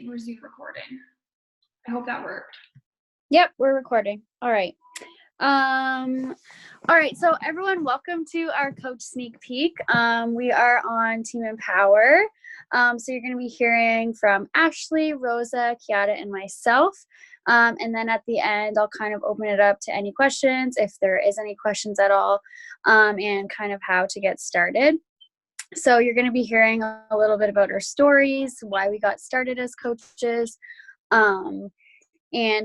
think we're Zoom recording. I hope that worked. Yep, we're recording. All right. All right, so everyone, welcome to our coach sneak peek. We are on Team Empower. So you're going to be hearing from Ashley, Rosa, Kiata, and myself. And then at the end, I'll kind of open it up to any questions, if there is any questions at all, and kind of how to get started. So you're going to be hearing a little bit about our stories, why we got started as coaches, and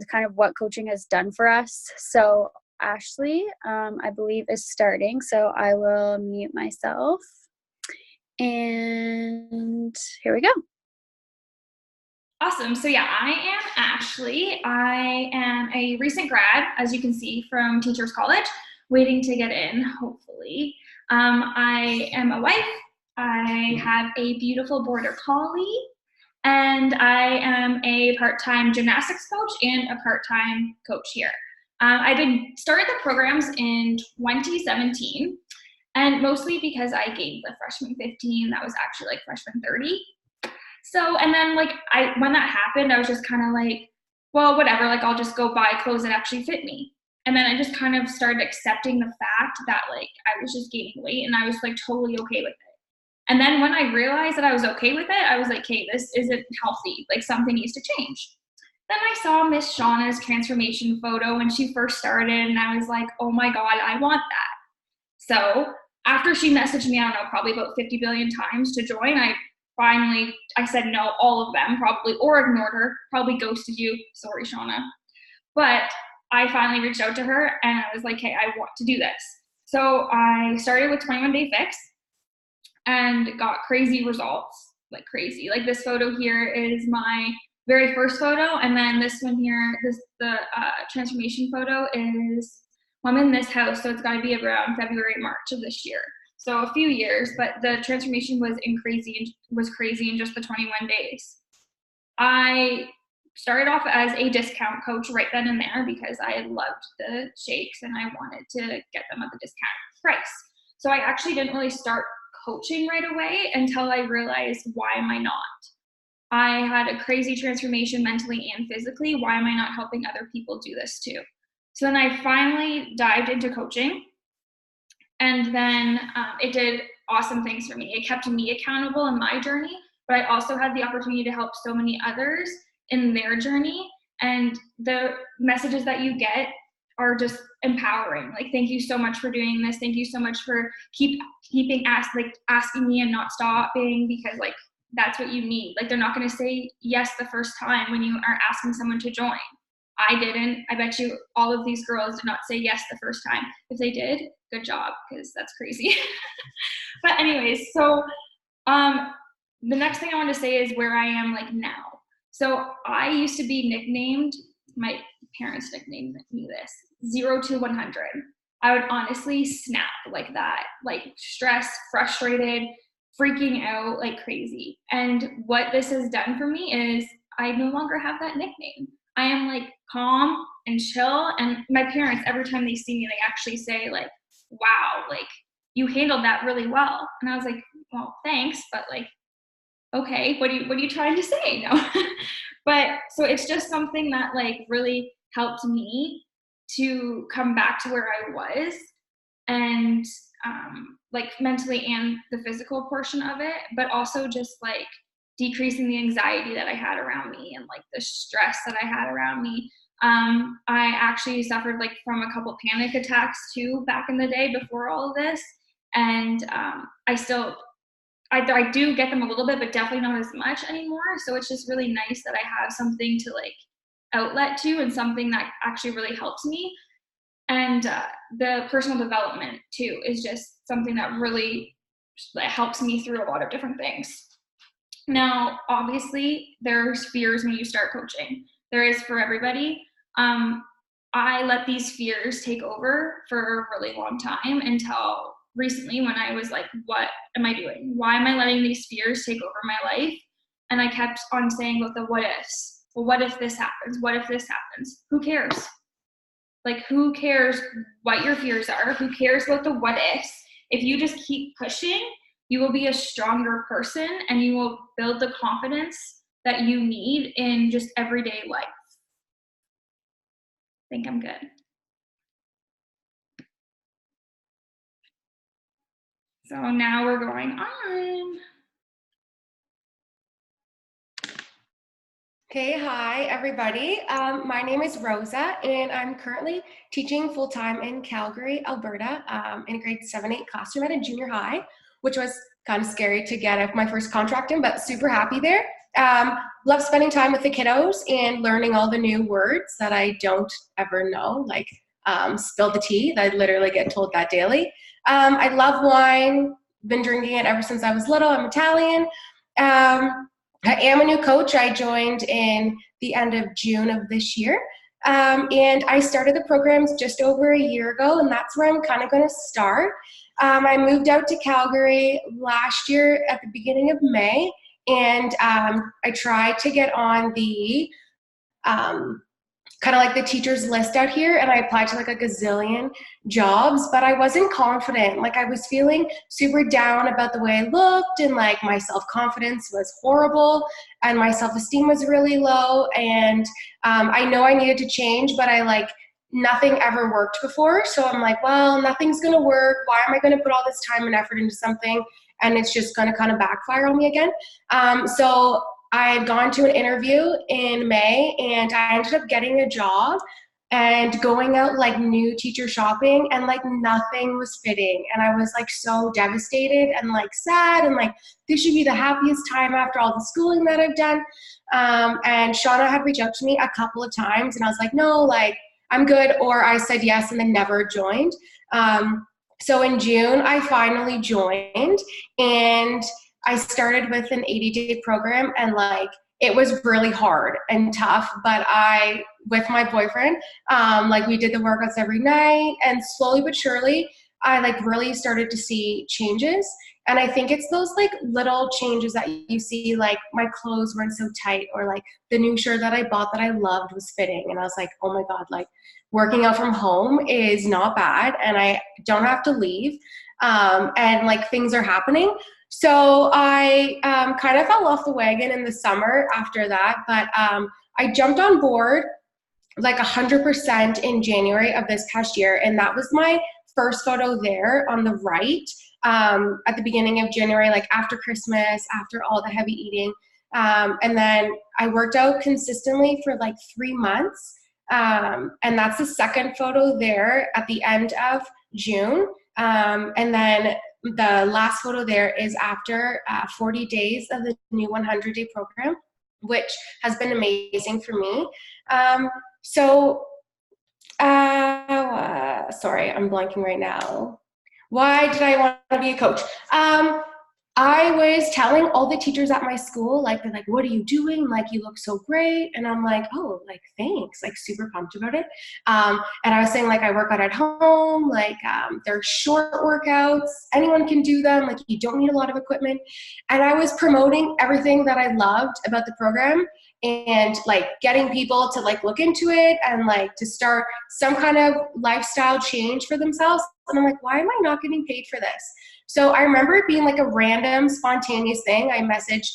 kind of what coaching has done for us. So Ashley, I believe, is starting. So I will mute myself. And here we go. Awesome. So yeah, I am Ashley. I am a recent grad, as you can see, from Teachers College, waiting to get in, hopefully. I am a wife. I have a beautiful border collie. And I am a part-time gymnastics coach and a part-time coach here. I've been started the programs in 2017, and mostly because I gained the freshman 15, that was actually like freshman 30. So, and then like when that happened, I was just kind of like, well, whatever, like I'll just go buy clothes that actually fit me. And then I just kind of started accepting the fact that like I was just gaining weight, and I was like totally okay with it. And then when I realized that I was okay with it, I was like, hey, this isn't healthy. Like something needs to change. Then I saw Miss Shauna's transformation photo when she first started, and I was like, oh my God, I want that. So after she messaged me, I don't know, probably about 50 billion times to join, I said no, all of them probably, or ignored her, probably ghosted you. Sorry, Shauna. But I finally reached out to her and I was like, hey, I want to do this. So I started with 21 Day Fix and got crazy results, like crazy. Like this photo here is my very first photo, and then this one here, the transformation photo is, well, I'm in this house, so it's got to be around February, March of this year. So a few years, but the transformation was crazy in just the 21 days. I started off as a discount coach right then and there because I loved the shakes and I wanted to get them at the discount price. So I actually didn't really start coaching right away until I realized, why am I not? I had a crazy transformation mentally and physically. Why am I not helping other people do this too? So then I finally dived into coaching, and then it did awesome things for me. It kept me accountable in my journey, but I also had the opportunity to help so many others in their journey. And the messages that you get are just empowering. Like, thank you so much for doing this. Thank you so much for keeping asking me and not stopping, because like that's what you need. Like, they're not going to say yes the first time when you are asking someone to join. I didn't. I bet you all of these girls did not say yes the first time. If they did, good job, because that's crazy. But anyways, so the next thing I want to say is where I am like now. So I used to be nicknamed, my parents nicknamed me this, 0 to 100. I would honestly snap like that, like stressed, frustrated, freaking out like crazy. And what this has done for me is I no longer have that nickname. I am like calm and chill. And my parents, every time they see me, they actually say like, wow, like you handled that really well. And I was like, well, thanks, but like, okay, what are you trying to say? No. But so it's just something that like really helped me to come back to where I was, and like mentally and the physical portion of it, but also just like decreasing the anxiety that I had around me and like the stress that I had around me. I actually suffered like from a couple panic attacks too back in the day before all of this. And I do get them a little bit, but definitely not as much anymore. So it's just really nice that I have something to like outlet to, and something that actually really helps me. And the personal development too is just something that really helps me through a lot of different things. Now, obviously, there's fears when you start coaching. There is for everybody. I let these fears take over for a really long time, until recently when I was like, what am I doing? Why am I letting these fears take over my life? And I kept on saying with the what ifs. Well, what if this happens? What if this happens? Who cares? Like, who cares what your fears are? Who cares about the what ifs? If you just keep pushing, you will be a stronger person, and you will build the confidence that you need in just everyday life. I think I'm good. So now we're going on. Okay, hi everybody. My name is Rosa and I'm currently teaching full-time in Calgary, Alberta, in a grade 7-8 classroom at a junior high, which was kind of scary to get my first contract in, but super happy there. Love spending time with the kiddos and learning all the new words that I don't ever know, like spill the tea. I literally get told that daily. I love wine, been drinking it ever since I was little. I'm Italian. I am a new coach. I joined in the end of June of this year. And I started the programs just over a year ago, and that's where I'm kind of going to start. I moved out to Calgary last year at the beginning of May, and I tried to get on the kind of like the teacher's list out here, and I applied to like a gazillion jobs, but I wasn't confident. Like I was feeling super down about the way I looked, and like my self-confidence was horrible and my self-esteem was really low. And I know I needed to change, but nothing ever worked before. So I'm like, well, nothing's gonna work. Why am I gonna put all this time and effort into something and it's just gonna kind of backfire on me again? So I had gone to an interview in May and I ended up getting a job and going out like new teacher shopping, and like nothing was fitting. And I was like so devastated and like sad, and like this should be the happiest time after all the schooling that I've done. And Shauna had reached out to me a couple of times and I was like, no, like I'm good. Or I said yes and then never joined. So in June, I finally joined, and I started with an 80-day program, and like it was really hard and tough, but with my boyfriend, like we did the workouts every night, and slowly but surely I like really started to see changes. And I think it's those like little changes that you see, like my clothes weren't so tight, or like the new shirt that I bought that I loved was fitting, and I was like, oh my God, like working out from home is not bad and I don't have to leave, and like things are happening. So I kind of fell off the wagon in the summer after that, but I jumped on board like 100% in January of this past year, and that was my first photo there on the right, at the beginning of January, like after Christmas, after all the heavy eating. And then I worked out consistently for like 3 months, and that's the second photo there at the end of June. And then the last photo there is after 40 days of the new 100-day program, which has been amazing for me. Sorry, I'm blanking right now. Why did I want to be a coach? I was telling all the teachers at my school, like, they're like, what are you doing? Like, you look so great. And I'm like, oh, like, thanks, like super pumped about it. And I was saying, like, I work out at home, like, they're short workouts, anyone can do them, like, you don't need a lot of equipment. And I was promoting everything that I loved about the program, and like getting people to like look into it and like to start some kind of lifestyle change for themselves. And I'm like, why am I not getting paid for this? So I remember it being like a random spontaneous thing. I messaged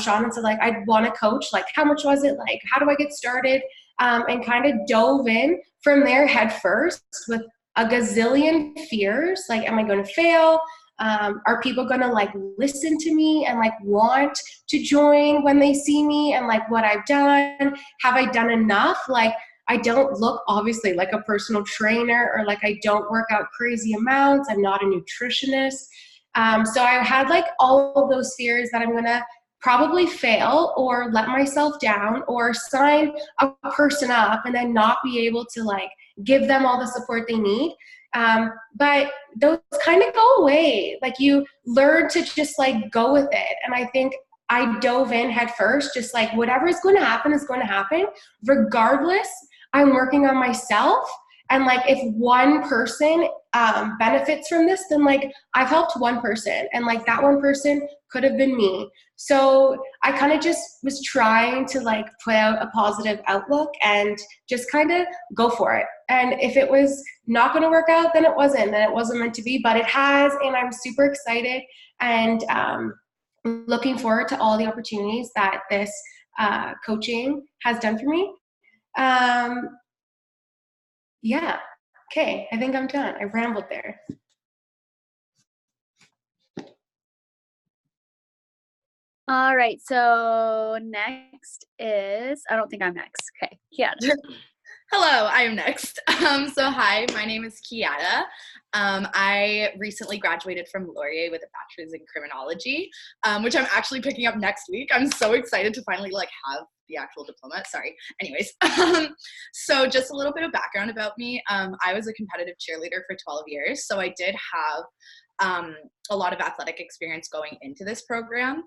Sean and said, like, I want to coach, like how much was it, like how do I get started, and kind of dove in from there head first with a gazillion fears. Like, am I going to fail? Are people gonna like listen to me and like want to join when they see me and like what I've done? Have I done enough? Like, I don't look obviously like a personal trainer, or like I don't work out crazy amounts. I'm not a nutritionist. So I had like all of those fears that I'm gonna probably fail or let myself down or sign a person up and then not be able to like give them all the support they need. But those kind of go away. Like, you learn to just like go with it. And I think I dove in head first, just like whatever is going to happen is going to happen. Regardless, I'm working on myself. And like, if one person benefits from this, then like I've helped one person, and like that one person could have been me. So I kind of just was trying to like put out a positive outlook and just kind of go for it. And if it was not going to work out, then it wasn't meant to be, but it has, and I'm super excited. And looking forward to all the opportunities that this coaching has done for me. Yeah. Okay. I think I'm done. I rambled there. All right, so next is, I don't think I'm next. Okay, Kiata. Hello, I am next. So hi, my name is Kiata. I recently graduated from Laurier with a bachelor's in criminology, which I'm actually picking up next week. I'm so excited to finally have the actual diploma. Sorry. Anyways, so just a little bit of background about me. I was a competitive cheerleader for 12 years, so I did have a lot of athletic experience going into this program.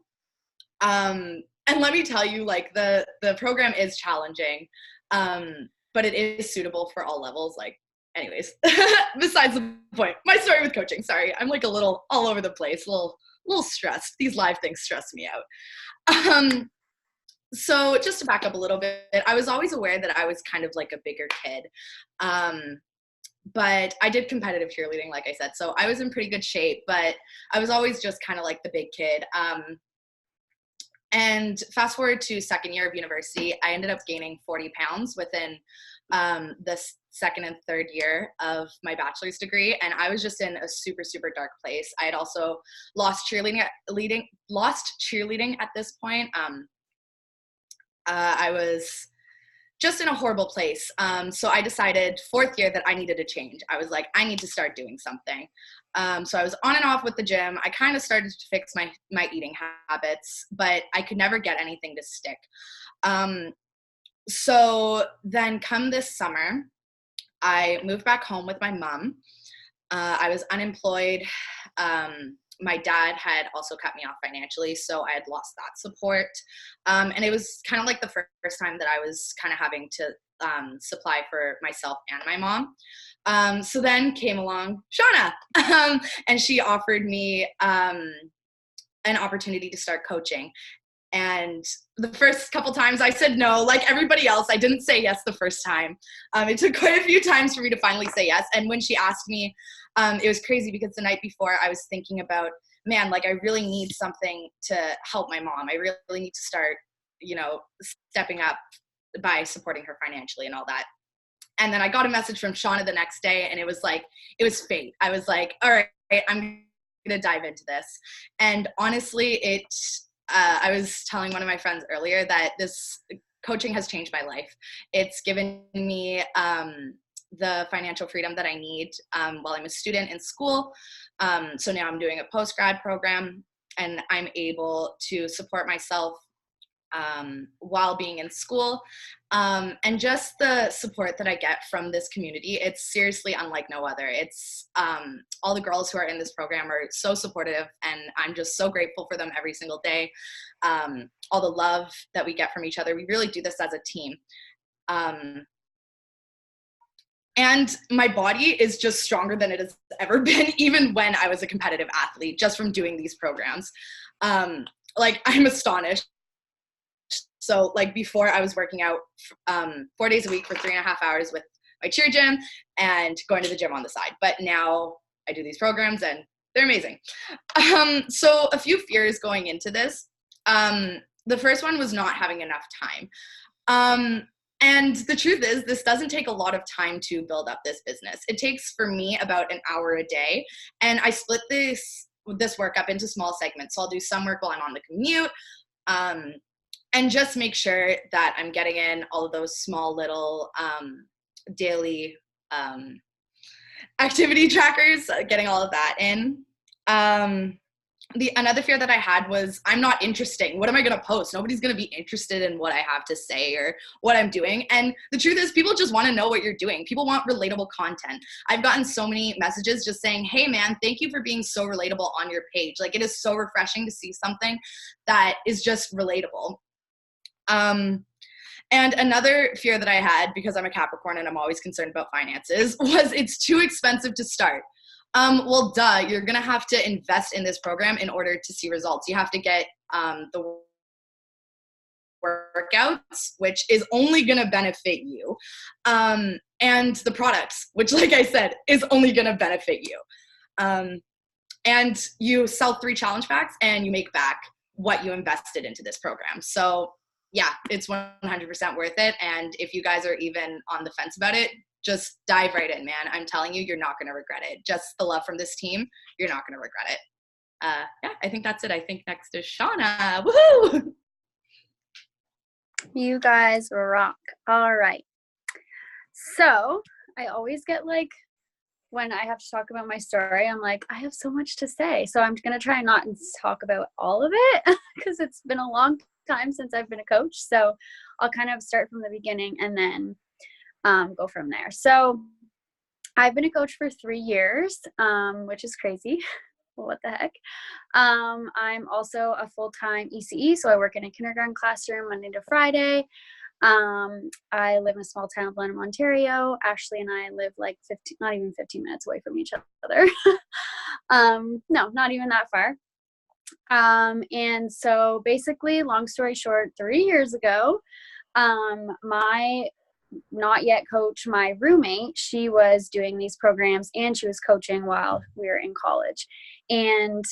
And let me tell you, the program is challenging, but it is suitable for all levels. Anyways, besides the point, my story with coaching, sorry, I'm a little all over the place, a little stressed. These live things stress me out. So just to back up a little bit, I was always aware that I was kind of a bigger kid. But I did competitive cheerleading, like I said, so I was in pretty good shape, but I was always just kind of the big kid. And fast forward to second year of university, I ended up gaining 40 pounds within the second and third year of my bachelor's degree. And I was just in a super, super dark place. I had also lost cheerleading at this point. I was just in a horrible place. So I decided fourth year that I needed to change. I was like, I need to start doing something. So I was on and off with the gym. I kind of started to fix my eating habits, but I could never get anything to stick. So then come this summer, I moved back home with my mom. I was unemployed. My dad had also cut me off financially, so I had lost that support. And it was kind of the first time that I was kind of having to supply for myself and my mom. So then came along Shauna, and she offered me an opportunity to start coaching. And the first couple times I said no, like everybody else. I didn't say yes the first time. It took quite a few times for me to finally say yes. And when she asked me, it was crazy because the night before I was thinking about, man, I really need something to help my mom. I really need to start, stepping up by supporting her financially and all that. And then I got a message from Shauna the next day, and it was fate. I was like, all right, I'm going to dive into this. And honestly, I was telling one of my friends earlier that this coaching has changed my life. It's given me the financial freedom that I need while I'm a student in school. So now I'm doing a post-grad program, and I'm able to support myself while being in school. And just the support that I get from this community, it's seriously unlike no other. It's all the girls who are in this program are so supportive, and I'm just so grateful for them every single day. All the love that we get from each other. We really do this as a team. And my body is just stronger than it has ever been, even when I was a competitive athlete, just from doing these programs. I'm astonished. So before, I was working out 4 days a week for 3.5 hours with my cheer gym and going to the gym on the side. But now I do these programs and they're amazing. So a few fears going into this. The first one was not having enough time. And the truth is, this doesn't take a lot of time to build up this business. It takes, for me, about an hour a day. And I split this work up into small segments. So I'll do some work while I'm on the commute, and just make sure that I'm getting in all of those small little daily activity trackers, getting all of that in. Another fear that I had was, I'm not interesting. What am I going to post? Nobody's going to be interested in what I have to say or what I'm doing. And the truth is, people just want to know what you're doing. People want relatable content. I've gotten so many messages just saying, hey man, thank you for being so relatable on your page. It is so refreshing to see something that is just relatable. And another fear that I had, because I'm a Capricorn and I'm always concerned about finances, was it's too expensive to start. Well, duh, you're going to have to invest in this program in order to see results. You have to get the workouts, which is only going to benefit you, and the products, which, like I said, is only going to benefit you. And you sell 3 challenge packs and you make back what you invested into this program. So yeah, it's 100% worth it. And if you guys are even on the fence about it, just dive right in, man. I'm telling you, you're not going to regret it. Just the love from this team, you're not going to regret it. Yeah, I think that's it. I think next is Shauna. Woohoo! You guys rock. All right. So I always get like, when I have to talk about my story, I'm like, I have so much to say. So I'm going to try not to talk about all of it because it's been a long time since I've been a coach. So I'll kind of start from the beginning and then go from there. So I've been a coach for 3 years, which is crazy. What the heck? I'm also a full-time ECE. So I work in a kindergarten classroom Monday to Friday. I live in a small town of Blenheim, Ontario. Ashley and I live like not even 15 minutes away from each other. No, not even that far. And so basically, long story short, 3 years ago, my not yet coach, my roommate, she was doing these programs and she was coaching while we were in college. And,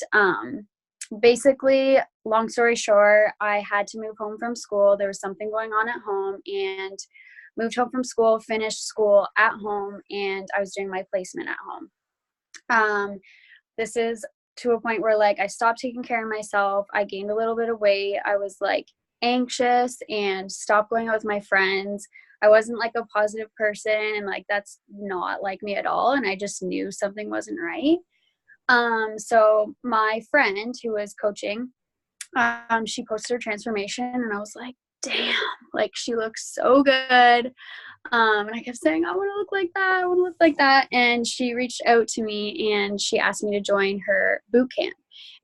basically, long story short, I had to move home from school. There was something going on at home and moved home from school, finished school at home, and I was doing my placement at home. This is to a point where like I stopped taking care of myself. I gained a little bit of weight. I was like anxious and stopped going out with my friends. I wasn't like a positive person and like that's not like me at all. And I just knew something wasn't right. So my friend who was coaching, she posted her transformation and I was like, damn, like she looks so good. And I kept saying, I want to look like that. I want to look like that. And she reached out to me and she asked me to join her boot camp.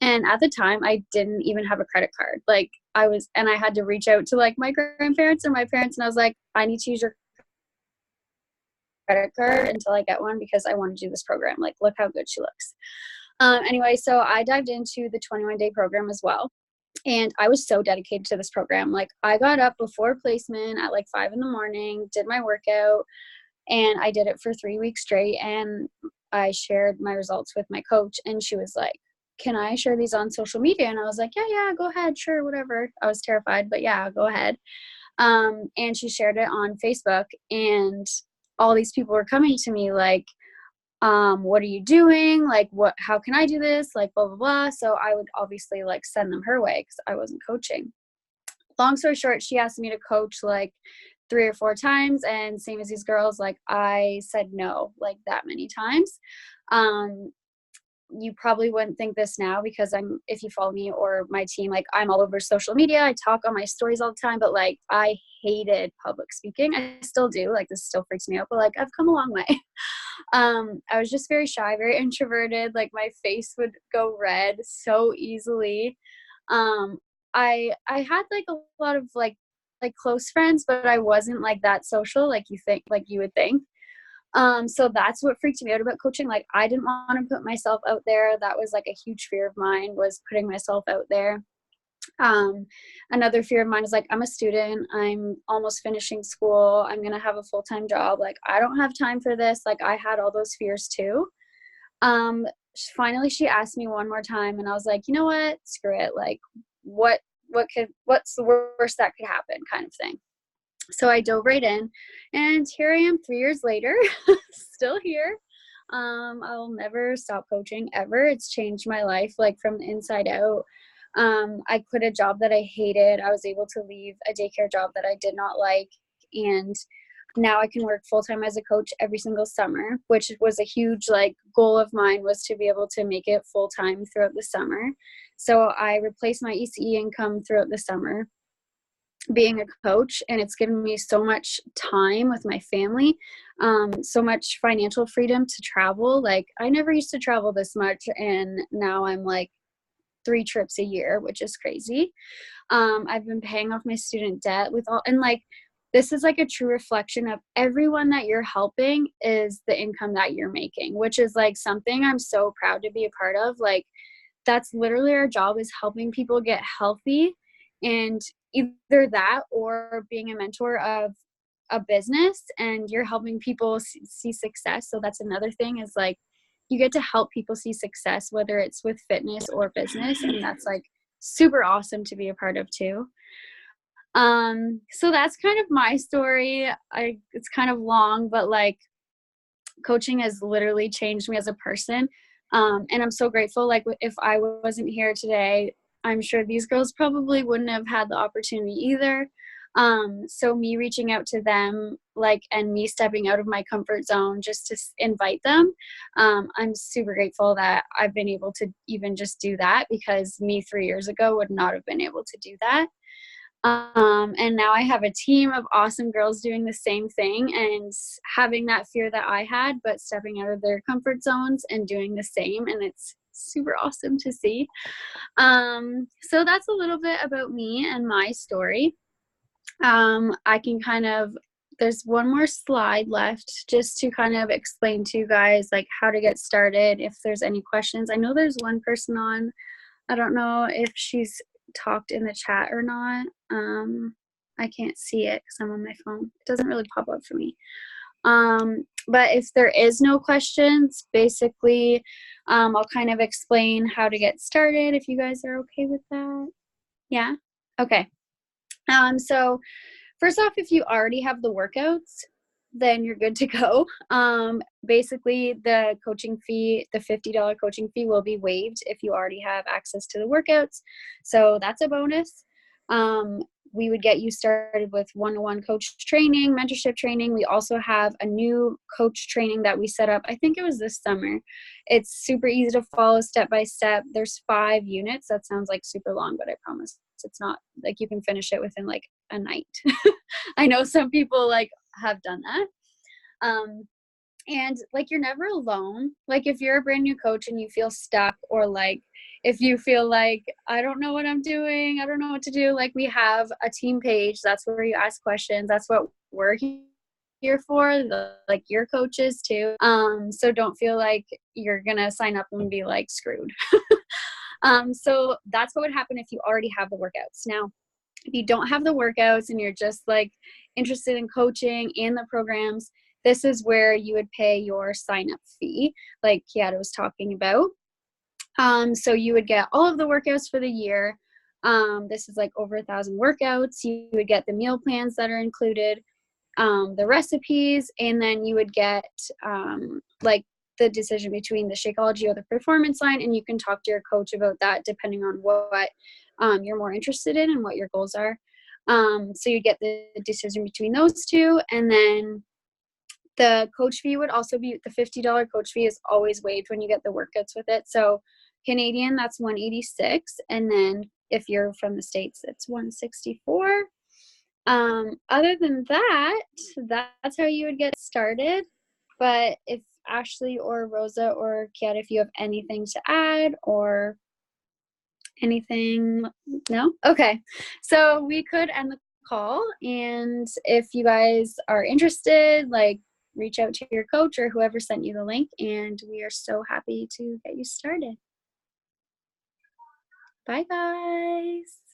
And at the time I didn't even have a credit card. Like I had to reach out to like my grandparents and my parents. And I was like, I need to use your credit card until I get one because I want to do this program. Like, look how good she looks. Anyway, so I dived into the 21-day program as well. And I was so dedicated to this program. Like I got up before placement at like 5 a.m, did my workout, and I did it for 3 weeks straight. And I shared my results with my coach and she was like, can I share these on social media? And I was like, yeah, go ahead. Sure. Whatever. I was terrified, but yeah, go ahead. And she shared it on Facebook and all these people were coming to me like, what are you doing? Like, how can I do this? Like, blah, blah, blah. So I would obviously like send them her way because I wasn't coaching. Long story short, she asked me to coach like 3 or 4 times. And same as these girls, like I said no, like that many times. You probably wouldn't think this now because if you follow me or my team, like I'm all over social media. I talk on my stories all the time, but like I hated public speaking. I still do. Like this still freaks me out, but like I've come a long way. I was just very shy, very introverted. Like my face would go red so easily. I had like a lot of like close friends, but I wasn't like that social, like you would think. So that's what freaked me out about coaching. Like I didn't want to put myself out there. That was like a huge fear of mine, was putting myself out there. Another fear of mine is like, I'm a student, I'm almost finishing school, I'm going to have a full-time job. Like, I don't have time for this. Like I had all those fears too. Finally she asked me one more time and I was like, you know what, screw it. Like what's the worst that could happen kind of thing. So I dove right in and here I am 3 years later, still here. I'll never stop coaching ever. It's changed my life like from the inside out. I quit a job that I hated. I was able to leave a daycare job that I did not like. And now I can work full-time as a coach every single summer, which was a huge like goal of mine, was to be able to make it full-time throughout the summer. So I replaced my ECE income throughout the summer being a coach, and it's given me so much time with my family, so much financial freedom to travel. Like I never used to travel this much, and now I'm like 3 trips a year, which is crazy. I've been paying off my student debt with all, and like this is like a true reflection of everyone that you're helping is the income that you're making, which is like something I'm so proud to be a part of. Like that's literally our job, is helping people get healthy, and either that or being a mentor of a business and you're helping people see success. So that's another thing, is like you get to help people see success, whether it's with fitness or business. And that's like super awesome to be a part of too. So that's kind of my story. It's kind of long, but like coaching has literally changed me as a person. And I'm so grateful. Like if I wasn't here today, I'm sure these girls probably wouldn't have had the opportunity either. So me reaching out to them, like, and me stepping out of my comfort zone just to invite them, I'm super grateful that I've been able to even just do that, because me 3 years ago would not have been able to do that. And now I have a team of awesome girls doing the same thing and having that fear that I had, but stepping out of their comfort zones and doing the same. And it's super awesome to see. So that's a little bit about me and my story. I can kind of, there's one more slide left just to kind of explain to you guys like how to get started. If there's any questions, I know there's one person on, I don't know if she's talked in the chat or not. I can't see it because I'm on my phone. It doesn't really pop up for me. But if there is no questions, basically, I'll kind of explain how to get started if you guys are okay with that. Yeah? Okay. So first off, if you already have the workouts, then you're good to go. Basically, the coaching fee, the $50 coaching fee will be waived if you already have access to the workouts. So that's a bonus. We would get you started with one-on-one coach training, mentorship training. We also have a new coach training that we set up. I think it was this summer. It's super easy to follow step by step. There's 5 units. That sounds like super long, but I promise it's not. Like you can finish it within like a night. I know some people like have done that. And like you're never alone. Like if you're a brand new coach and you feel stuck, or like if you feel like I don't know what I'm doing, I don't know what to do, like we have a team page. That's where you ask questions. That's what we're here for, like your coaches too. So don't feel like you're gonna sign up and be like screwed. So that's what would happen if you already have the workouts. Now, if you don't have the workouts and you're just like interested in coaching and the programs, this is where you would pay your sign-up fee, like Kiara was talking about. So you would get all of the workouts for the year. This is like over 1,000 workouts. You would get the meal plans that are included, the recipes, and then you would get like the decision between the Shakeology or the Performance line, and you can talk to your coach about that depending on what you're more interested in and what your goals are. So you get the decision between those two, and then the coach fee would also be, the $50 coach fee is always waived when you get the workouts with it. So Canadian, that's $186, and then if you're from the States, it's $164. Other than that, that's how you would get started. But if Ashley or Rosa or Kiara, if you have anything to add or anything, no? Okay, so we could end the call, and if you guys are interested, like reach out to your coach or whoever sent you the link, and we are so happy to get you started. Bye guys.